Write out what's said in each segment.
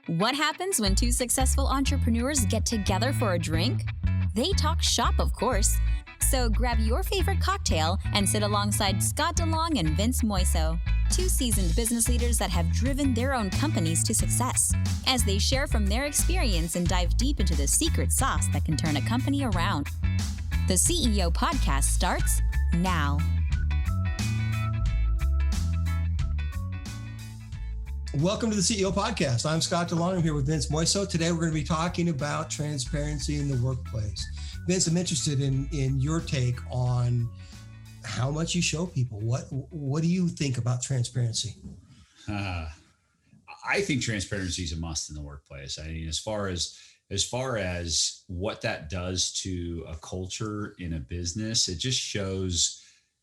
What happens when two successful entrepreneurs get together for a drink? They talk shop, of course. So grab your favorite cocktail and sit alongside Scott DeLong and Vince Moiso, two seasoned business leaders that have driven their own companies to success, as they share from their experience and dive deep into the secret sauce that can turn a company around. The CEO Podcast starts now. Welcome to the CEO Podcast. I'm Scott DeLong. I'm here with Vince Moiso. Today we're going to be talking about transparency in the workplace. Vince, I'm interested in your take on how much you show people. What do you think about transparency? I think transparency is a must in the workplace. I mean, as far as what that does to a culture in a business, it just shows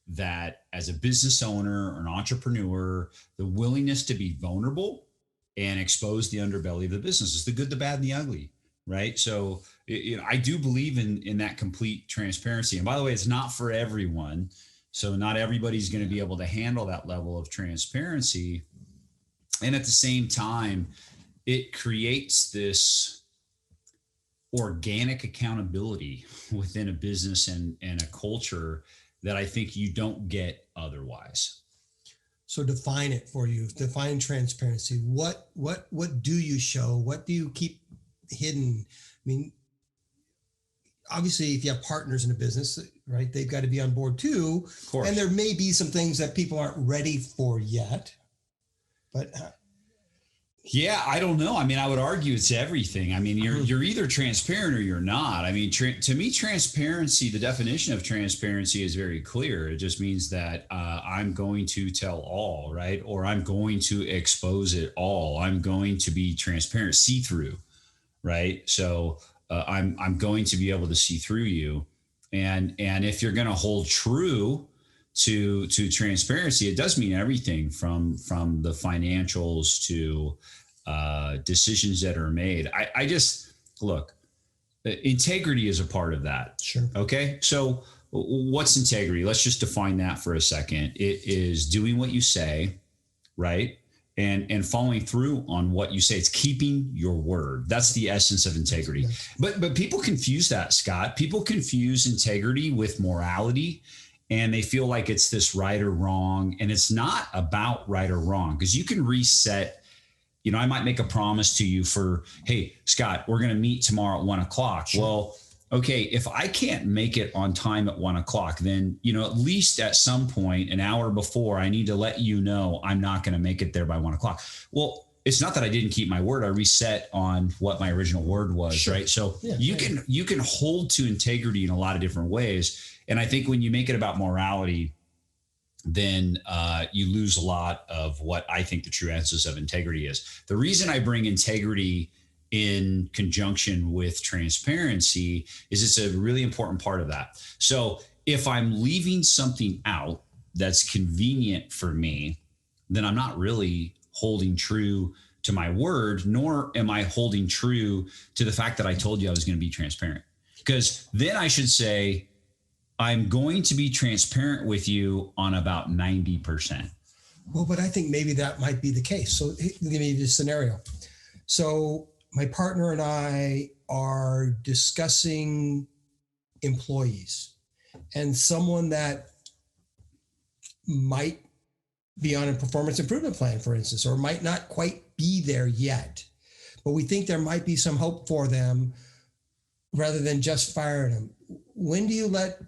that as a business owner or an entrepreneur, the willingness to be vulnerable and expose the underbelly of the business is the good, the bad, and the ugly, right? So I do believe in that complete transparency. And by the way, it's not for everyone. So not everybody's going to be able to handle that level of transparency. And at the same time, it creates this organic accountability within a business and a culture that I think you don't get otherwise. So define it for you. Define transparency. What do you show? What do you keep hidden? I mean, obviously, if you have partners in a business, right, they've got to be on board too. Of course. And there may be some things that people aren't ready for yet. But yeah, I don't know. I mean, I would argue it's everything. I mean, you're either transparent or you're not. I mean, to me, transparency, the definition of transparency is very clear. It just means that I'm going to tell all, right? Or I'm going to expose it all. I'm going to be transparent, see through, right? So I'm going to be able to see through you. And if you're going to hold true to transparency, it does mean everything from the financials to decisions that are made. I just look, integrity is a part of that. Sure. Okay. So what's integrity? Let's just define that for a second. It is doing what you say, right? And following through on what you say. It's keeping your word. That's the essence of integrity. But people confuse that, Scott. People confuse integrity with morality. And they feel like it's this right or wrong. And it's not about right or wrong, because you can reset. You know, I might make a promise to you for, hey, Scott, we're going to meet tomorrow at 1:00. Sure. Well, okay, if I can't make it on time at 1:00, then, you know, at least at some point, an hour before, I need to let you know I'm not going to make it there by 1:00. Well, it's not that I didn't keep my word. I reset on what my original word was, sure. Right? So you can hold to integrity in a lot of different ways. And I think when you make it about morality, then you lose a lot of what I think the true essence of integrity is. The reason I bring integrity in conjunction with transparency is it's a really important part of that. So if I'm leaving something out that's convenient for me, then I'm not really holding true to my word, nor am I holding true to the fact that I told you I was going to be transparent. Because then I should say, I'm going to be transparent with you on about 90%. Well, but I think maybe that might be the case. So give me this scenario. So my partner and I are discussing employees, and someone that might be on a performance improvement plan, for instance, or might not quite be there yet, but we think there might be some hope for them rather than just firing them. When do you let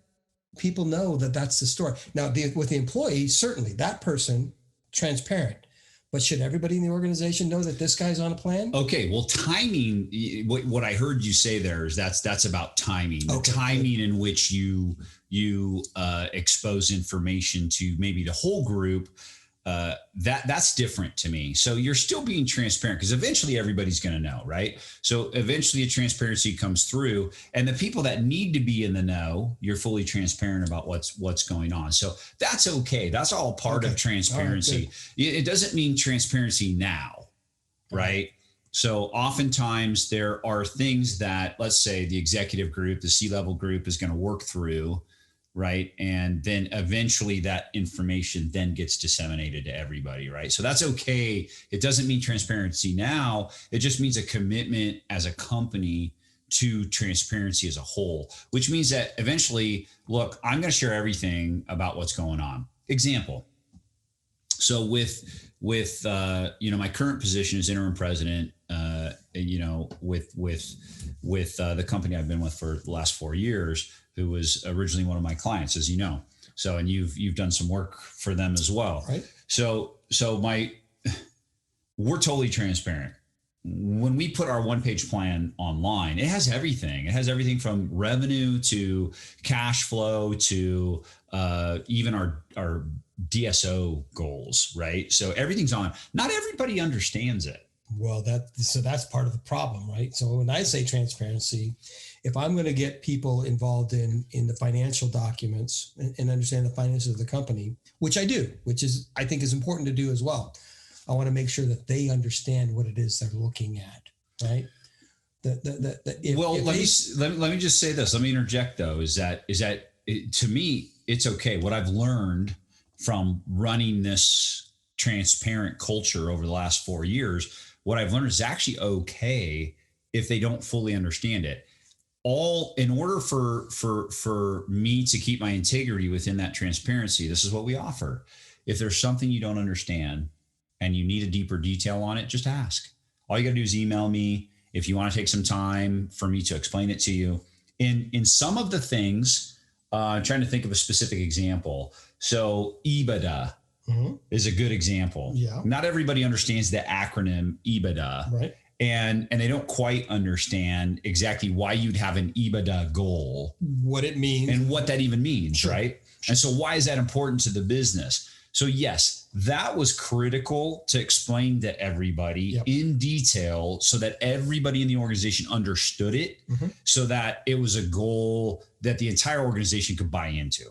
people know that that's the story? Now, with the employee, certainly that person, transparent. But should everybody in the organization know that this guy's on a plan? Okay, well, timing, what I heard you say there is that's about timing. The timing in which you expose information to maybe the whole group, that's different to me. So you're still being transparent, because eventually everybody's going to know, right? So eventually a transparency comes through, and the people that need to be in the know, you're fully transparent about what's going on. So that's okay. That's all part of transparency. It doesn't mean transparency now, right? So oftentimes there are things that, let's say, the executive group, the C-level group is going to work through right? And then eventually that information then gets disseminated to everybody, right? So that's okay. It doesn't mean transparency now. It just means a commitment as a company to transparency as a whole, which means that eventually, look, I'm going to share everything about what's going on. Example. So with my current position as interim president, with the company I've been with for the last 4 years, who was originally one of my clients, as you know. So, and you've done some work for them as well. Right. So we're totally transparent. When we put our one-page plan online, it has everything. It has everything from revenue to cash flow to even our DSO goals, right? So everything's on. Not everybody understands it. Well, that's part of the problem, right? So when I say transparency, if I'm going to get people involved in the financial documents and understand the finances of the company, which I do, I think is important to do as well. I want to make sure that they understand what it is they're looking at, right? Let me just say this. Let me interject though. Is that to me, it's okay. What I've learned from running this transparent culture over the last 4 years, what I've learned is actually okay if they don't fully understand it. All in order for me to keep my integrity within that transparency, this is what we offer. If there's something you don't understand and you need a deeper detail on it, just ask. All you got to do is email me if you want to take some time for me to explain it to you. In some of the things, I'm trying to think of a specific example. So EBITDA is a good example. Yeah. Not everybody understands the acronym EBITDA. Right. And they don't quite understand exactly why you'd have an EBITDA goal. What it means. And what that even means, Sure. right? Sure. And so why is that important to the business? So yes, that was critical to explain to everybody in detail so that everybody in the organization understood it, so that it was a goal that the entire organization could buy into.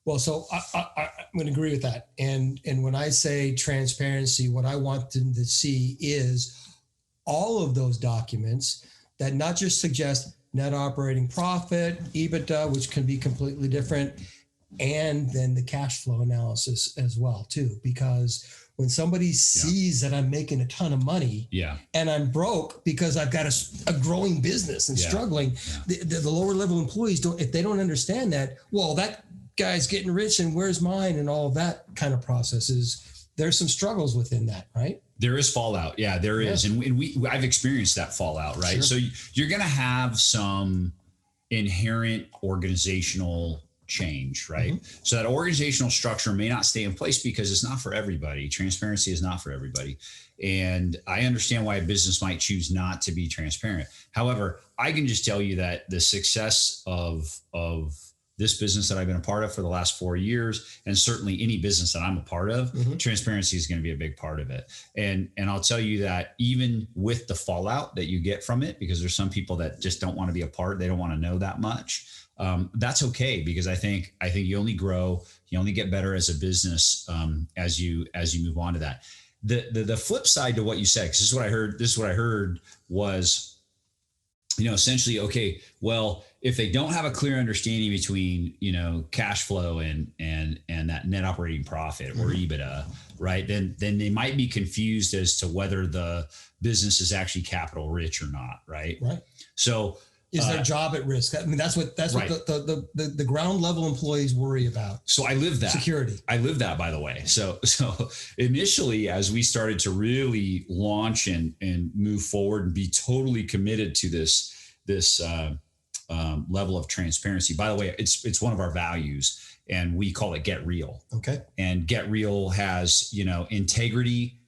Well, so I'm going to agree with that. And when I say transparency, what I want them to see is all of those documents that not just suggest net operating profit, EBITDA, which can be completely different, and then the cash flow analysis as well, too. Because when somebody sees that I'm making a ton of money and I'm broke because I've got a growing business and struggling, the lower level employees if they don't understand that, well, that guy's getting rich and where's mine and all of that kind of processes, there's some struggles within that, right? There is fallout. Yeah, there is. And I've experienced that fallout, right? Sure. So you're going to have some inherent organizational change, right? So that organizational structure may not stay in place because it's not for everybody. Transparency is not for everybody. And I understand why a business might choose not to be transparent. However, I can just tell you that the success of this business that I've been a part of for the last 4 years, and certainly any business that I'm a part of, transparency is going to be a big part of it. And I'll tell you that even with the fallout that you get from it, because there's some people that just don't want to be a part, they don't want to know that much. That's okay, because I think you only grow, you only get better as a business as you move on to that. The flip side to what you said, because this is what I heard was, essentially, okay, well, if they don't have a clear understanding between, cash flow and that net operating profit or EBITDA, right, then they might be confused as to whether the business is actually capital rich or not, right? Right. So is their job at risk? I mean, that's what the ground level employees worry about. So I live that security. I live that, by the way. So initially, as we started to really launch and move forward and be totally committed to this level of transparency. By the way, it's one of our values, and we call it Get Real. Okay. And Get Real has integrity,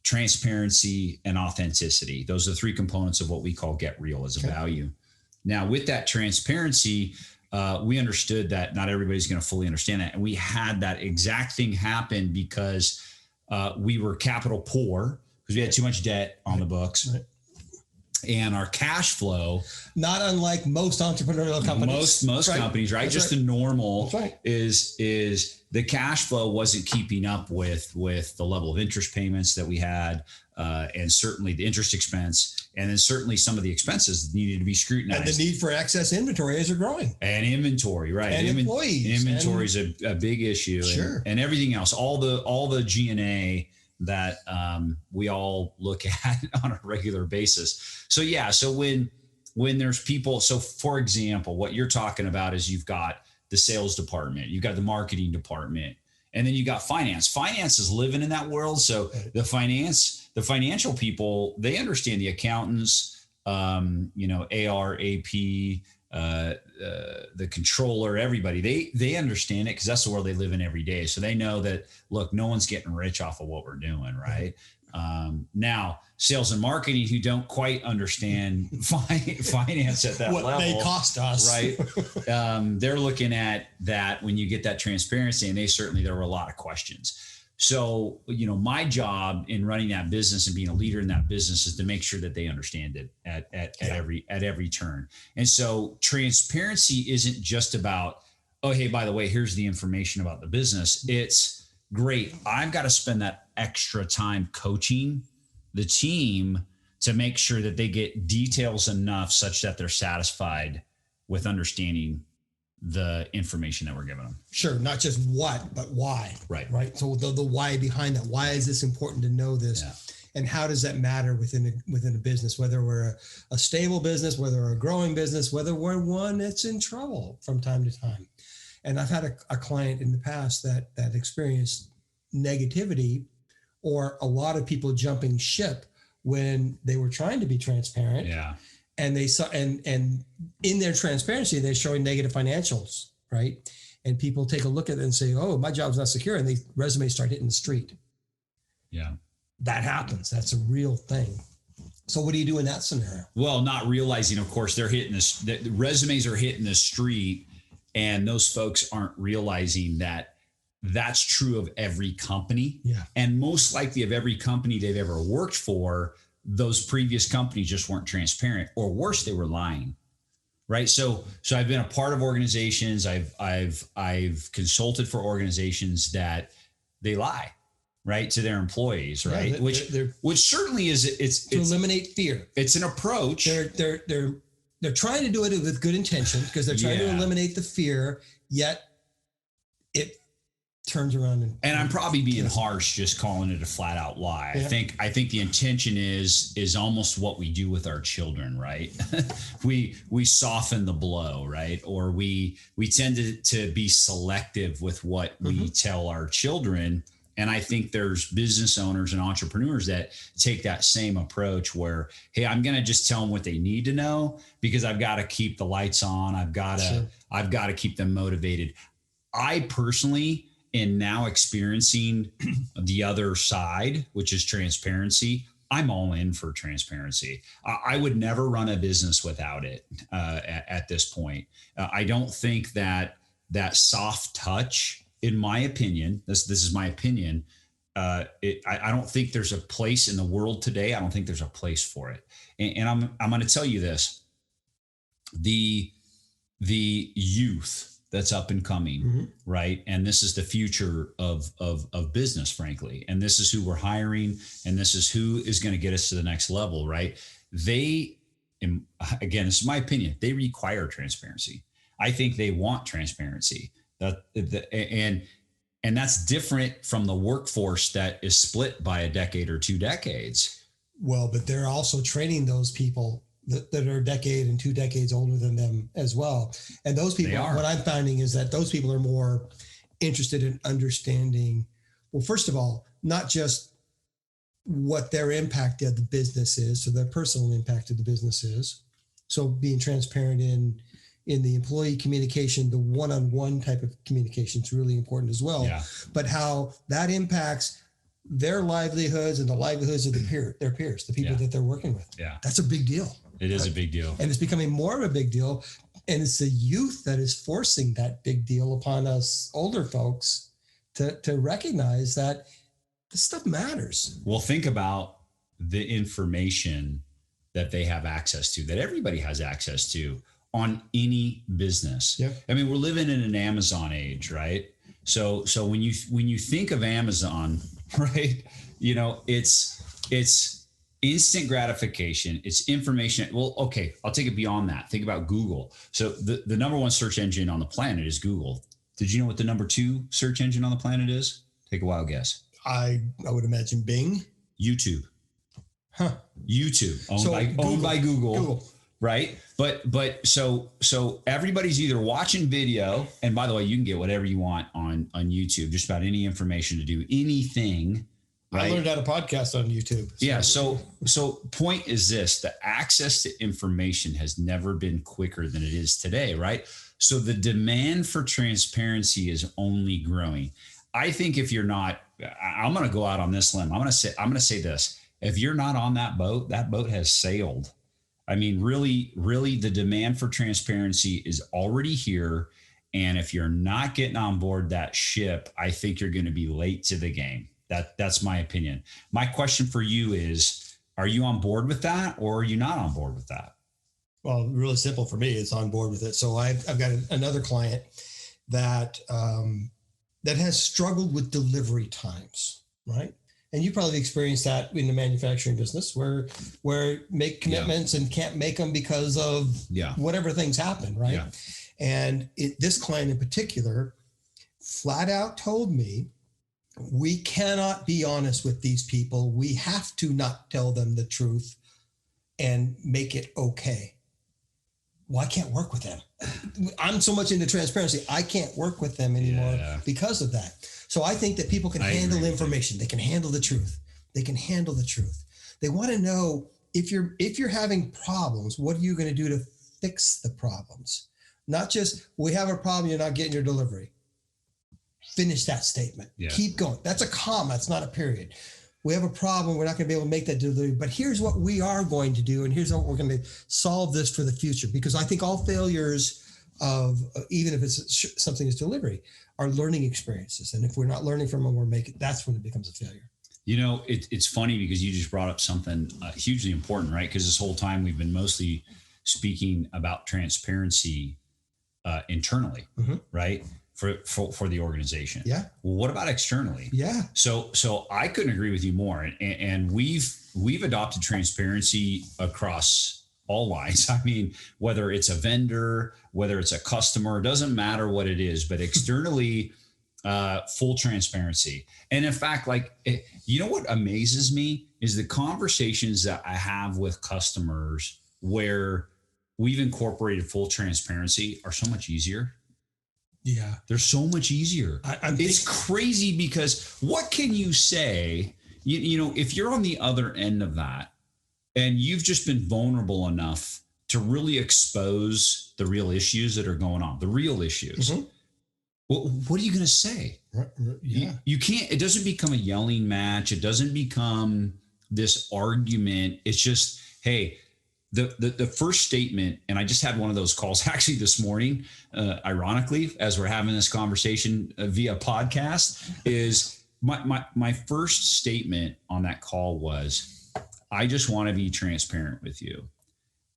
transparency, and authenticity. Those are the three components of what we call Get Real as a value. Now, with that transparency, we understood that not everybody's going to fully understand that. And we had that exact thing happen because we were capital poor because we had too much debt on the books. Right. And our cash flow, not unlike most entrepreneurial companies, most companies, right? That's Just right. the normal Right. is the cash flow wasn't keeping up with the level of interest payments that we had, and certainly the interest expense, and then certainly some of the expenses needed to be scrutinized. And the need for excess inventory as they're growing. And inventory, right? And employees. Inventory is a big issue. Sure. And everything else, all the G&A that we all look at on a regular basis. So yeah, so when there's people, so for example, what you're talking about is you've got the sales department, you've got the marketing department, and then you got finance. Finance is living in that world. So the financial people, they understand the accountants, AR, AP, the controller, everybody, they understand it because that's the world they live in every day. So they know that, look, no one's getting rich off of what we're doing, right? Now, sales and marketing who don't quite understand finance at that what level, they cost us, right? They're looking at that when you get that transparency, and there were a lot of questions. So, my job in running that business and being a leader in that business is to make sure that they understand it at every turn. And so transparency isn't just about, oh, hey, by the way, here's the information about the business. It's great. I've got to spend that extra time coaching the team to make sure that they get details enough such that they're satisfied with understanding the information that we're giving them. Sure. Not just what, but why. Right. Right. So the why behind that, why is this important to know this? Yeah. And how does that matter within a business, whether we're a stable business, whether we're a growing business, whether we're one that's in trouble from time to time. And I've had a client in the past that experienced negativity or a lot of people jumping ship when they were trying to be transparent. Yeah. And they saw, and in their transparency, they're showing negative financials, right? And people take a look at it and say, oh, my job's not secure. And the resumes start hitting the street. Yeah. That happens. That's a real thing. So what do you do in that scenario? Well, not realizing, of course, they're hitting this, the resumes are hitting the street, and those folks aren't realizing that that's true of every company. Yeah. And most likely of every company they've ever worked for, those previous companies just weren't transparent, or worse, they were lying. Right. So I've been a part of organizations. I've consulted for organizations that they lie, right, to their employees, right? Yeah, which certainly it's to eliminate fear. It's an approach. They're trying to do it with good intention because they're trying to eliminate the fear, yet it turns around and I'm probably being harsh just calling it a flat out lie. Yeah. I think the intention is almost what we do with our children, right? we soften the blow, right? Or we tend to be selective with what we tell our children. And I think there's business owners and entrepreneurs that take that same approach where, hey, I'm going to just tell them what they need to know because I've got to keep the lights on. I've got to keep them motivated. I personally am now experiencing the other side, which is transparency. I'm all in for transparency. I would never run a business without it at this point. I don't think that soft touch, in my opinion, this is my opinion, I don't think there's a place in the world today. I don't think there's a place for it. And I'm going to tell you this, the youth that's up and coming, right? And this is the future of business, frankly. And this is who we're hiring, and this is who is going to get us to the next level, right? They, again, this is my opinion, they require transparency. I think they want transparency. And that's different from the workforce that is split by a decade or 2 decades. Well, but they're also training those people that are a decade and 2 decades older than them as well. And those people, what I'm finding is that those people are more interested in understanding, well, first of all, not just what their impact of the business is, so their personal impact of the business is. So being transparent in the employee communication, the one-on-one type of communication is really important as well. Yeah. But how that impacts their livelihoods and the livelihoods of their peers, the people that they're working with. Yeah. That's a big deal. It is a big deal. And it's becoming more of a big deal. And it's the youth that is forcing that big deal upon us older folks to recognize that this stuff matters. Well, think about the information that they have access to, that everybody has access to on any business. Yeah. I mean, we're living in an Amazon age, right? So when you think of Amazon, right, it's instant gratification. It's information. Well, okay, I'll take it beyond that. Think about Google. So the number one search engine on the planet is Google. Did you know what the number two search engine on the planet is? Take a wild guess. I would imagine Bing. YouTube. Huh. YouTube, owned by Google. Right. But so everybody's either watching video, and by the way, you can get whatever you want on YouTube, just about any information to do anything. Right? I learned how to podcast on YouTube. Yeah. So point is this: the access to information has never been quicker than it is today. Right. So the demand for transparency is only growing. I think if you're not, I'm going to go out on this limb. I'm going to say this: if you're not on that boat has sailed. I mean, really, the demand for transparency is already here. And if you're not getting on board that ship, I think you're going to be late to the game. That's my opinion. My question for you is, are you on board with that, or are you not on board with that? Well, really simple for me. It's on board with it. So I've got another client that has struggled with delivery times, right? And you probably experienced that in the manufacturing business where make commitments and can't make them because of whatever things happen, right? Yeah. And this client in particular flat out told me, we cannot be honest with these people. We have to not tell them the truth and make it okay. Well, I can't work with them. I'm so much into transparency. I can't work with them anymore because of that. So I think that people can handle information. They can handle the truth. They can handle the truth. They want to know if you're having problems, what are you going to do to fix the problems? Not just, we have a problem, you're not getting your delivery. Finish that statement. Yeah. Keep going. That's a comma. It's not a period. We have a problem. We're not going to be able to make that delivery, but here's what we are going to do. And here's how we're going to solve this for the future. Because I think all failures of, even if it's something as delivery, are learning experiences. And if we're not learning from them, that's when it becomes a failure. It's funny because you just brought up something hugely important, right? Because this whole time we've been mostly speaking about transparency internally, right? For the organization. Yeah. Well, what about externally? Yeah. So I couldn't agree with you more. And we've adopted transparency across all lines. I mean, whether it's a vendor, whether it's a customer, it doesn't matter what it is, but externally, full transparency. And in fact, what amazes me is the conversations that I have with customers where we've incorporated full transparency are so much easier. Yeah. They're so much easier. It's crazy because what can you say, if you're on the other end of that and you've just been vulnerable enough to really expose the real issues that are going on, the real issues, well, what are you going to say? Yeah. You can't, it doesn't become a yelling match. It doesn't become this argument. It's just, hey, the first statement, and I just had one of those calls actually this morning, ironically, as we're having this conversation via podcast, is my first statement on that call was, I just want to be transparent with you,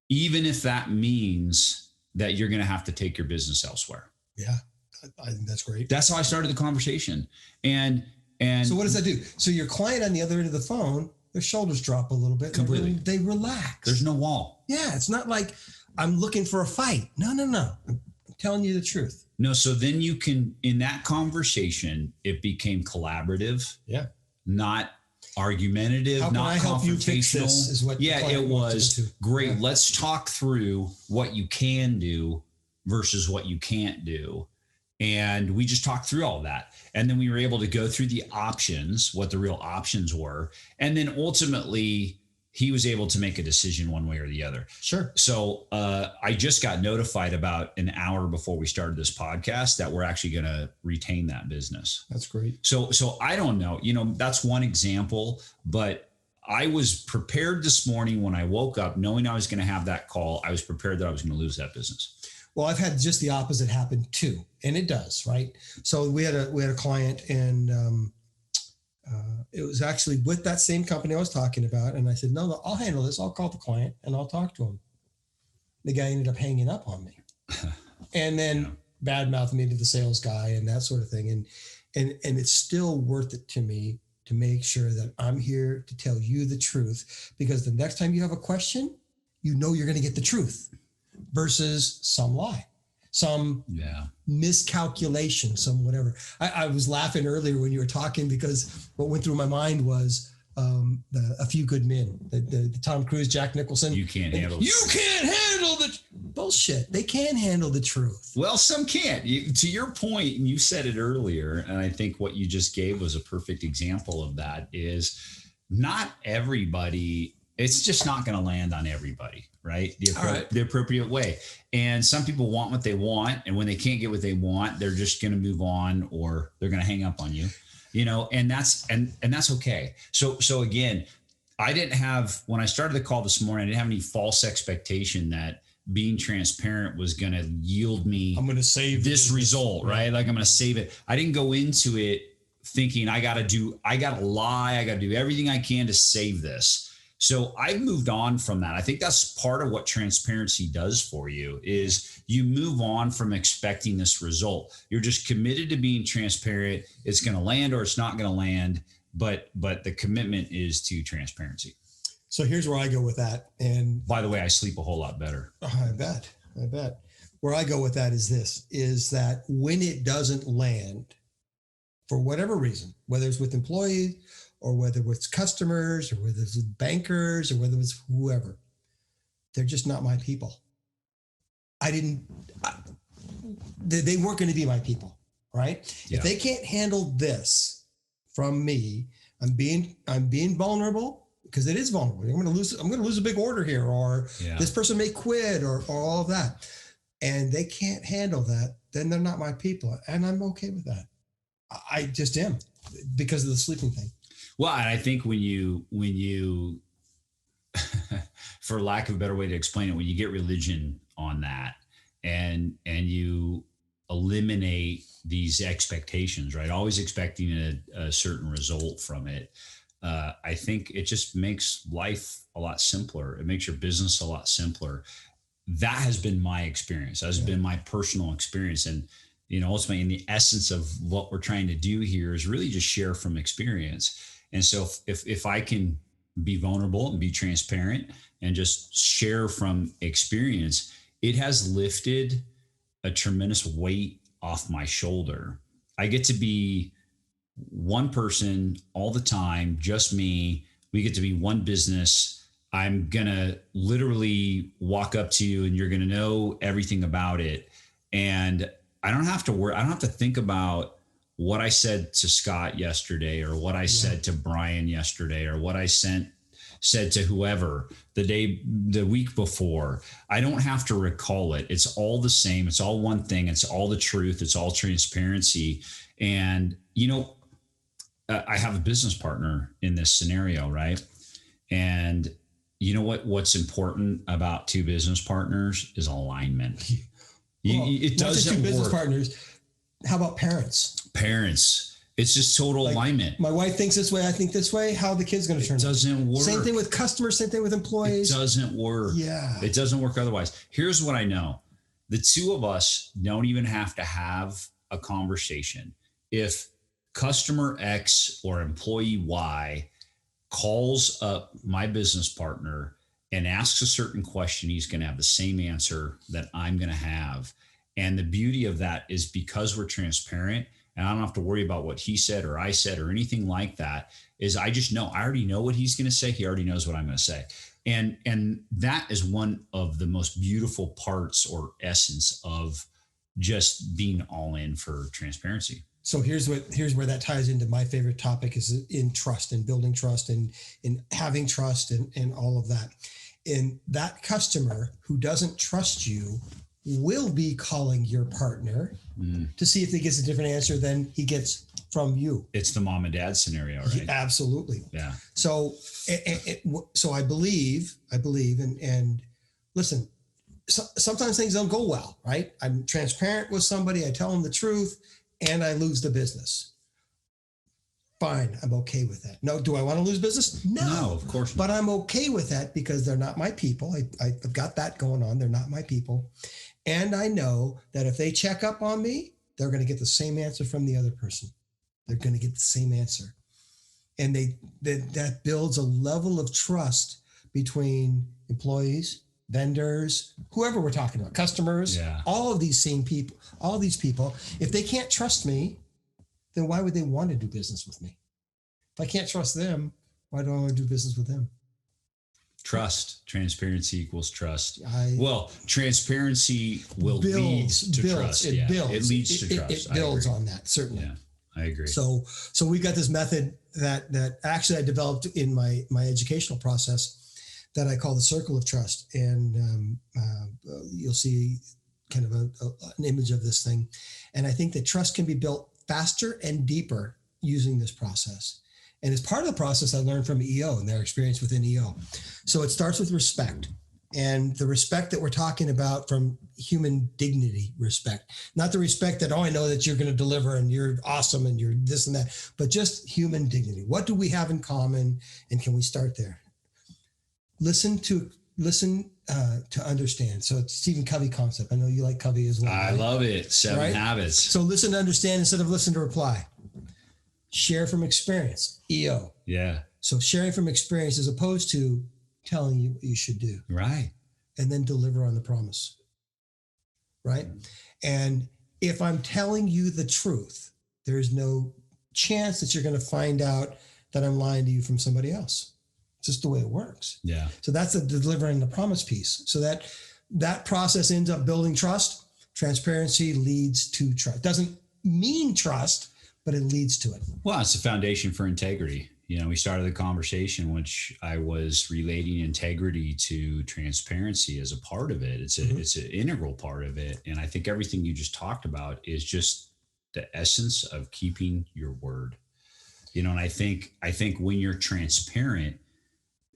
even if that means that you're going to have to take your business elsewhere. Yeah, I think that's great. That's how I started the conversation. And so what does that do? So your client on the other end of the phone, their shoulders drop a little bit. Completely. They relax. There's no wall. Yeah. It's not like I'm looking for a fight. No. I'm telling you the truth. No. So then you can, in that conversation, it became collaborative. Yeah. Not argumentative, how can not I help confrontational. You fix this is what it was great. Yeah. Let's talk through what you can do versus what you can't do. And we just talked through all that. And then we were able to go through the options, what the real options were. And then ultimately, he was able to make a decision one way or the other. Sure. So I just got notified about an hour before we started this podcast that we're actually going to retain that business. That's great. So I don't know, that's one example, but I was prepared this morning when I woke up knowing I was going to have that call. I was prepared that I was going to lose that business. Well, I've had just the opposite happen too. And it does, right? So we had a client in It was actually with that same company I was talking about. And I said, no, I'll handle this. I'll call the client and I'll talk to him. The guy ended up hanging up on me and then badmouthed me to the sales guy and that sort of thing. And it's still worth it to me to make sure that I'm here to tell you the truth, because the next time you have a question, you know you're going to get the truth versus some lie, some miscalculation, some whatever. I was laughing earlier when you were talking because what went through my mind was A Few Good Men, the Tom Cruise, Jack Nicholson. You can't handle the bullshit. They can handle the truth. Well, some can't. To your point, and you said it earlier, and I think what you just gave was a perfect example of that, is not everybody, it's just not going to land on everybody, right? The appropriate way. And some people want what they want, and when they can't get what they want, they're just going to move on, or they're going to hang up on you, and that's okay. So again, I didn't have, when I started the call this morning, I didn't have any false expectation that being transparent was going to yield me, I'm going to save this result, right? Like I'm going to save it. I didn't go into it thinking I got to lie. I got to do everything I can to save this. So I've moved on from that. I think that's part of what transparency does for you, is you move on from expecting this result. You're just committed to being transparent. It's going to land or it's not going to land, but the commitment is to transparency. So here's where I go with that. And by the way, I sleep a whole lot better. I bet. Where I go with that is that when it doesn't land, for whatever reason, whether it's with employees or whether it's customers or whether it's with bankers or whether it's whoever, they're just not my people. They weren't going to be my people, right? Yeah. If they can't handle this from me, I'm being vulnerable, because it is vulnerable. I'm going to lose a big order here, or this person may quit, or all of that. And they can't handle that, then they're not my people. And I'm okay with that. I just am, because of the sleeping thing. Well, and I think when you for lack of a better way to explain it, when you get religion on that and you eliminate these expectations, right? Always expecting a certain result from it. I think it just makes life a lot simpler. It makes your business a lot simpler. That has been my experience. That has been my personal experience. And, ultimately in the essence of what we're trying to do here is really just share from experience. And so if I can be vulnerable and be transparent and just share from experience, it has lifted a tremendous weight off my shoulder. I get to be one person all the time, just me. We get to be one business. I'm going to literally walk up to you and you're going to know everything about it. And I don't have to worry. I don't have to think about what I said to Scott yesterday, or what I said to Brian yesterday, or what I said to whoever the week before. I don't have to recall it. It's all the same. It's all one thing. It's all the truth. It's all transparency. And, I have a business partner in this scenario, right? And you know what's important about two business partners is alignment. It doesn't two business work. Partners. How about parents? It's just total alignment. My wife thinks this way, I think this way. How are the kids going to turn out? It doesn't work. Same thing with customers, same thing with employees. It doesn't work. Yeah. It doesn't work otherwise. Here's what I know. The two of us don't even have to have a conversation. If customer X or employee Y calls up my business partner and asks a certain question, he's going to have the same answer that I'm going to have. And the beauty of that is because we're transparent, and I don't have to worry about what he said or I said or anything like that, is I just know, I already know what he's going to say. He already knows what I'm going to say. And that is one of the most beautiful parts or essence of just being all in for transparency. So here's where that ties into my favorite topic, is in trust and building trust and in having trust and all of that. And that customer who doesn't trust you will be calling your partner to see if he gets a different answer than he gets from you. It's the mom and dad scenario, right? Yeah, absolutely. Yeah. So I believe, and listen, sometimes things don't go well, right? I'm transparent with somebody. I tell them the truth and I lose the business. Fine, I'm okay with that. No, do I want to lose business? No, of course not. But I'm okay with that because they're not my people. I've got that going on. They're not my people. And I know that if they check up on me, they're going to get the same answer from the other person. They're going to get the same answer. And that builds a level of trust between employees, vendors, whoever we're talking about, customers, all of these people. If they can't trust me, then why would they want to do business with me? If I can't trust them, why do I want to do business with them? Trust. Transparency equals trust. Transparency will lead to trust. It builds. It leads to trust. It builds on that, certainly. Yeah, I agree. So we've got this method that actually I developed in my educational process that I call the circle of trust. And you'll see kind of an image of this thing. And I think that trust can be built faster and deeper using this process. And as part of the process, I learned from EO and their experience within EO. So it starts with respect. And the respect that we're talking about from human dignity respect, not the respect that, I know that you're going to deliver and you're awesome and you're this and that, but just human dignity. What do we have in common? And can we start there? Listen to understand. So it's Stephen Covey concept. I know you like Covey as well. I love it. 7 Habits. So listen to understand instead of listen to reply. Share from experience. EO. Yeah. So sharing from experience as opposed to telling you what you should do. Right. And then deliver on the promise. Right. And if I'm telling you the truth, there's no chance that you're going to find out that I'm lying to you from somebody else. It's just the way it works. Yeah. So that's the delivering the promise piece. So that process ends up building trust. Transparency leads to trust. Doesn't mean trust, but it leads to it. Well, it's the foundation for integrity. We started the conversation, which I was relating integrity to transparency as a part of it. It's an integral part of it. And I think everything you just talked about is just the essence of keeping your word. And I think when you're transparent,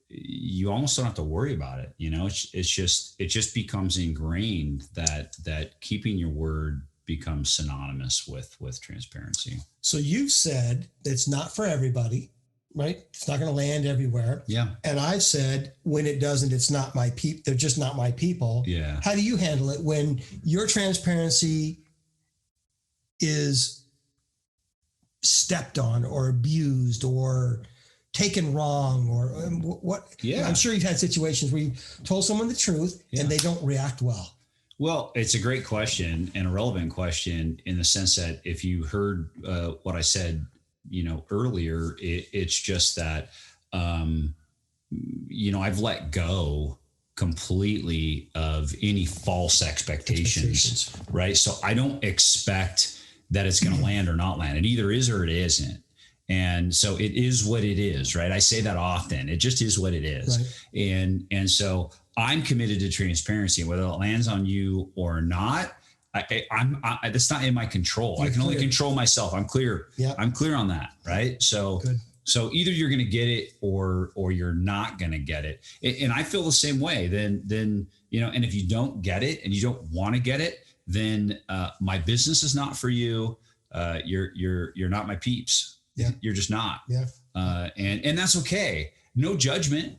you almost don't have to worry about it. It just becomes ingrained that keeping your word becomes synonymous with transparency. So you've said it's not for everybody, right? It's not going to land everywhere. Yeah. And I've said when it doesn't, it's not my people. They're just not my people. Yeah. How do you handle it when your transparency is stepped on or abused or taken wrong or what? Yeah. I'm sure you've had situations where you told someone the truth and they don't react well. Well, it's a great question and a relevant question in the sense that if you heard what I said, earlier, it's just that, I've let go completely of any false expectations, right? So I don't expect that it's going to land or not land. It either is or it isn't. And so it is what it is, right? I say that often. It just is what it is. Right. And so I'm committed to transparency, whether it lands on you or not. That's not in my control. I can only control myself. I'm clear. Yeah. I'm clear on that. Right. So either you're going to get it or you're not going to get it. And I feel the same way. Then, and if you don't get it and you don't want to get it, then my business is not for you. You're not my peeps. Yeah. You're just not. Yeah. And that's okay. No judgment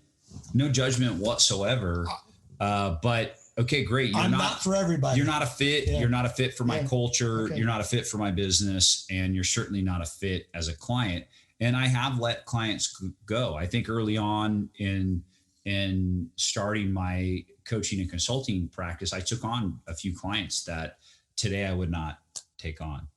whatsoever. But okay, great. You're not for everybody. You're not a fit. Yeah. You're not a fit for my culture. Okay. You're not a fit for my business. And you're certainly not a fit as a client. And I have let clients go. I think early on in starting my coaching and consulting practice, I took on a few clients that today I would not take on.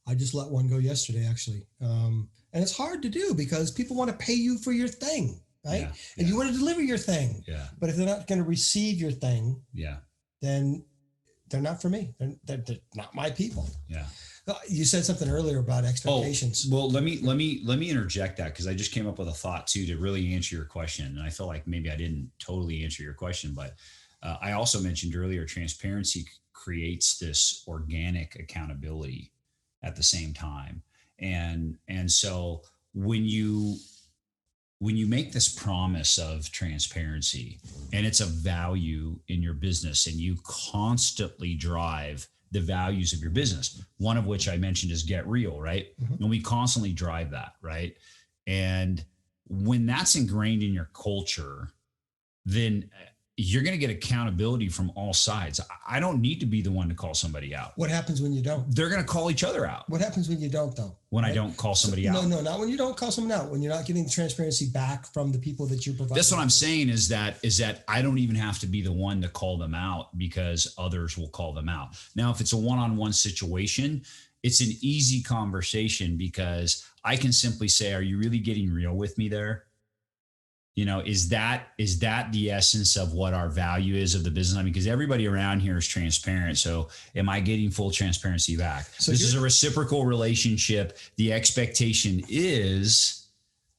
I just let one go yesterday, actually. And it's hard to do because people want to pay you for your thing, right? Yeah, and you want to deliver your thing. Yeah. But if they're not going to receive your thing, then they're not for me. They're not my people. Yeah. You said something earlier about expectations. Oh, well, let me interject that because I just came up with a thought too to really answer your question. And I feel like maybe I didn't totally answer your question, but I also mentioned earlier, transparency creates this organic accountability at the same time. And so when you make this promise of transparency and it's a value in your business and you constantly drive the values of your business, one of which I mentioned is get real, right? And we constantly drive that, right? And when that's ingrained in your culture, then you're going to get accountability from all sides. I don't need to be the one to call somebody out. What happens when you don't? They're going to call each other out. What happens when you don't, though? When I don't call somebody out? No, not when you don't call someone out. When you're not getting the transparency back from the people that you're providing. That's what I'm saying is that I don't even have to be the one to call them out because others will call them out. Now, if it's a one-on-one situation, it's an easy conversation because I can simply say, are you really getting real with me there? You know, is that the essence of what our value is of the business? I mean, because everybody around here is transparent. So am I getting full transparency back? So this is a reciprocal relationship. The expectation is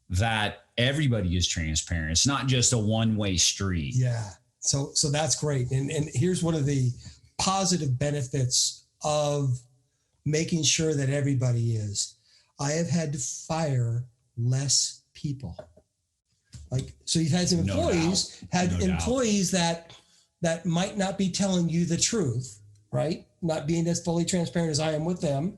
that everybody is transparent. It's not just a one-way street. Yeah. So that's great. And here's one of the positive benefits of making sure that everybody is. I have had to fire less people. So you've had some employees, employees that might not be telling you the truth, right? Not being as fully transparent as I am with them.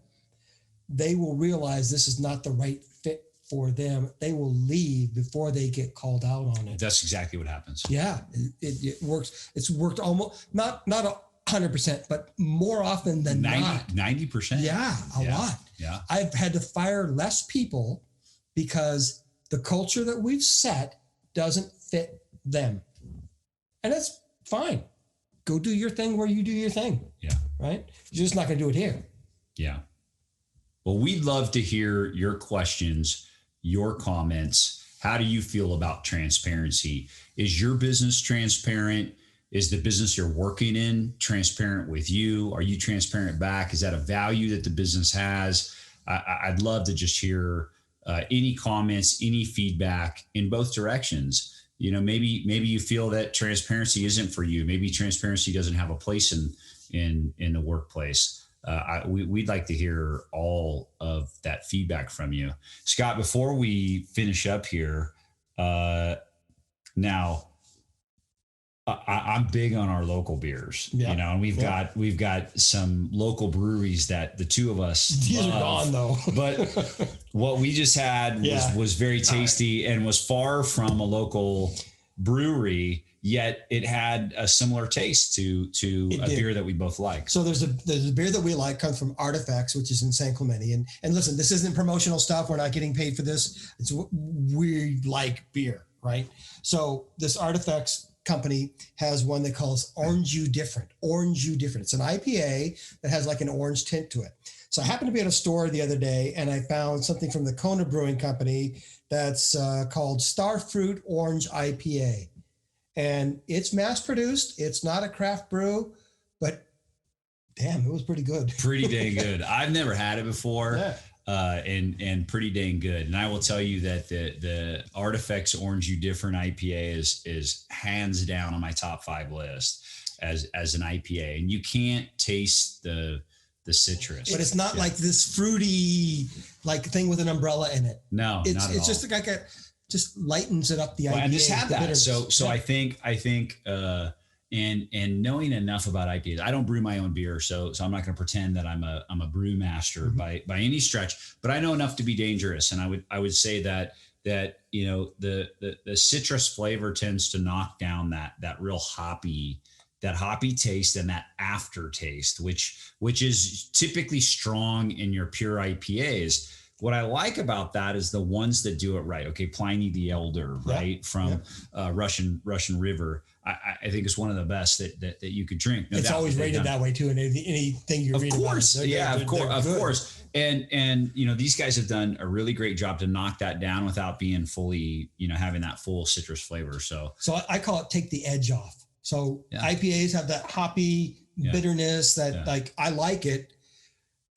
They will realize this is not the right fit for them. They will leave before they get called out on it. That's exactly what happens. Yeah, it works. It's worked almost not 100%, but more often than 90%. Yeah, a lot. Yeah. I've had to fire less people because the culture that we've set doesn't fit them. And that's fine. Go do your thing where you do your thing. Yeah. Right? You're just not going to do it here. Yeah. Well, we'd love to hear your questions, your comments. How do you feel about transparency? Is your business transparent? Is the business you're working in transparent with you? Are you transparent back? Is that a value that the business has? I'd love to just hear any comments, any feedback in both directions. You know, maybe you feel that transparency isn't for you. Maybe transparency doesn't have a place in the workplace. We'd like to hear all of that feedback from you. Scott, before we finish up here, now I'm big on our local beers, you know, and we've got some local breweries that the two of us These are gone though. But what we just had was very tasty and was far from a local brewery, yet it had a similar taste to a beer that we both like. So there's a beer that we like, comes from Artifacts, which is in San Clemente. And listen, this isn't promotional stuff. We're not getting paid for this. We like beer, right? So this Artifacts company has one that calls Orange You Different. It's an IPA that has like an orange tint to it. So I happened to be at a store the other day and I found something from the Kona Brewing Company that's called Starfruit Orange IPA. And it's mass produced. It's not a craft brew, but damn, it was pretty good. Pretty dang good. I've never had it before. Yeah. And pretty dang good. And I will tell you that the Artifacts Orange You Different IPA is hands down on my top 5 list as an IPA. And you can't taste the citrus. But it's not like this fruity like thing with an umbrella in it. No, it's not at all. Just like just lightens it up the IPA. And just have that. Bitterness. So I think and knowing enough about IPAs, I don't brew my own beer, so I'm not going to pretend that I'm a brew master by any stretch, but I know enough to be dangerous. And I would say that you know the citrus flavor tends to knock down that real hoppy taste and that aftertaste, which is typically strong in your pure IPAs. What I like about that is the ones that do it right. Okay, Pliny the Elder, right, from Russian River. I think it's one of the best that you could drink. No it's doubt always rated that way too. And anything you read about it, of course. And you know, these guys have done a really great job to knock that down without being fully, you know, having that full citrus flavor. So I call it take the edge off. So IPAs have that hoppy bitterness that like I like it,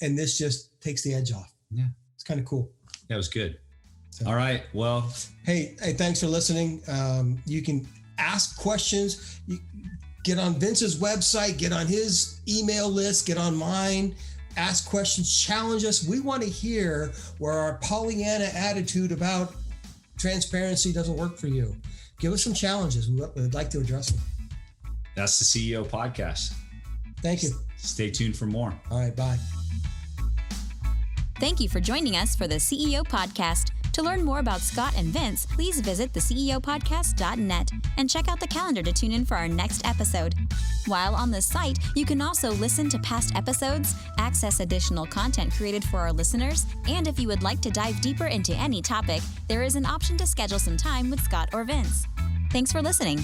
and this just takes the edge off. Yeah, it's kind of cool. That was good. So, all right. Well, hey, thanks for listening. You can ask questions. You get on Vince's website, get on his email list, get on mine, ask questions, challenge us. We want to hear where our Pollyanna attitude about transparency doesn't work for you. Give us some challenges. We'd like to address them. That's the CEO podcast. Thank you. Stay tuned for more. All right, bye. Thank you for joining us for the CEO Podcast. To learn more about Scott and Vince, please visit theceopodcast.net and check out the calendar to tune in for our next episode. While on the site, you can also listen to past episodes, access additional content created for our listeners, and if you would like to dive deeper into any topic, there is an option to schedule some time with Scott or Vince. Thanks for listening.